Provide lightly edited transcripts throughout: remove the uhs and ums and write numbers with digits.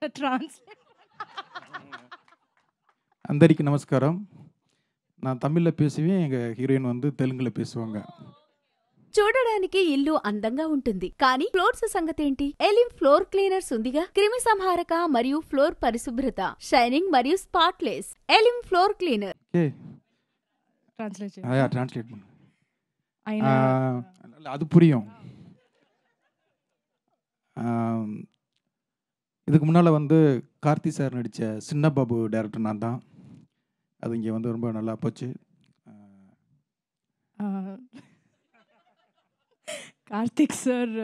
Translate. అందరికీ నమస్కారం. நான் தமிழில் பேசுவேன், எங்கள் ஹீரோயின் வந்து தெலுங்குல பேசுவாங்க. చూడడానికి ఇల్లు అందంగా ఉంటుంది, కానీ ఫ్లోర్స్ సంగతేంటి? ఎలిమ్ ఫ్లోర్ క్లీనర్స్ ఉందిగా, క్రిమి సంహారక మరియు ఫ్లోర్ పరిశుభ్రత, షైనింగ్ మరియు spotless. Elim floor cleaner. Translate translate பண்ணு. అయినా அது புரியும். இதுக்கு முன்னால் வந்து கார்த்தி சார் நடித்த சின்ன பாபு டைரக்டர் நான் தான். அது இங்கே வந்து ரொம்ப நல்லா போச்சு. కార్తిక్ సార్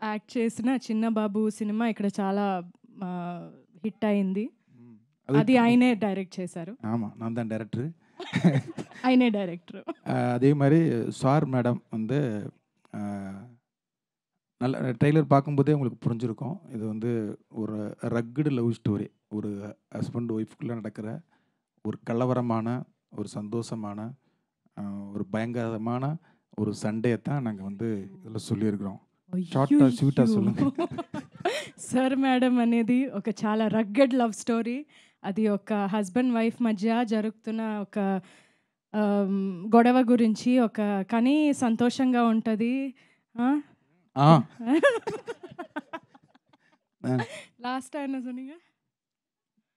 యాక్ట్ చేసిన చిన్న బాబు సినిమా ఇక్కడ చాలా హిట్ అయింది. అది ఆయనే డైరెక్ట్ చేశారు. ஆமாம், நான் தான் டைரக்டர். ఆయనే డైరెక్టర్. அதே மாதிரி சார் மேடம் வந்து நல்ல ட்ரெய்லர் பார்க்கும்போதே உங்களுக்கு புரிஞ்சிருக்கும். இது வந்து ஒரு ரக்குடு லவ் ஸ்டோரி. ஒரு ஹஸ்பண்ட் ஒய்ஃப்குள்ளே நடக்கிற ஒரு கலவரமான, ஒரு சந்தோஷமான, ஒரு பயங்கரமான ஒரு சண்டையை தான் நாங்கள் வந்து இதில் சொல்லியிருக்கிறோம். ஷார்ட்டாக ஸ்வீட்டாக சொல்லுங்கள். సార్ మేడం అనేది ఒక చాలా రగ్గడ్ లవ్ స్టోరీ. అది ఒక హస్బెండ్ వైఫ్ మధ్య జరుగుతున్న ఒక గొడవ గురించి, ఒక కానీ సంతోషంగా ఉంటుంది. లాస్ట్ ఆయన சொன்னீங்க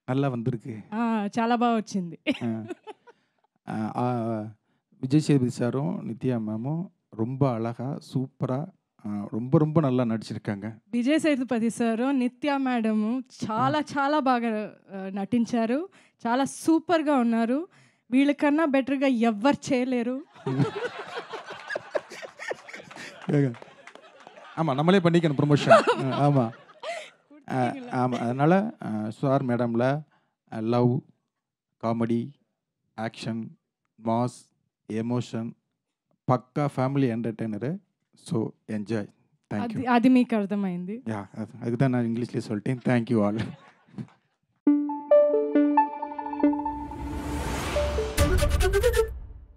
நல்லா வந்திருக்கு. చాలా బాగా వచ్చింది. விஜய் சேதுபதி சாரும் நித்யா மேமும் ரொம்ப அழகாக சூப்பராக ரொம்ப ரொம்ப நல்லா நடிச்சிருக்காங்க. విజయ్ సేతుపతి సారు, నిత్య మేడము చాలా చాలా బాగా నటించారు. చాలా సూపర్గా ఉన్నారు. వీళ్ళకన్నా బెటర్గా ఎవ్వరు చేయలేరు. ஆமாம், நம்மளே பண்ணிக்கணும் ப்ரொமோஷன். ஆமாம் ஆமாம். அதனால் சார் மேடமில் love, comedy, action, mass, emotion, பக்கா family entertainer. So enjoy. Thank you. అది మీకు అర్థమైంది. அதுக்கு தான் நான் இங்கிலீஷ்லேயே சொல்லிட்டேன். Thank you all.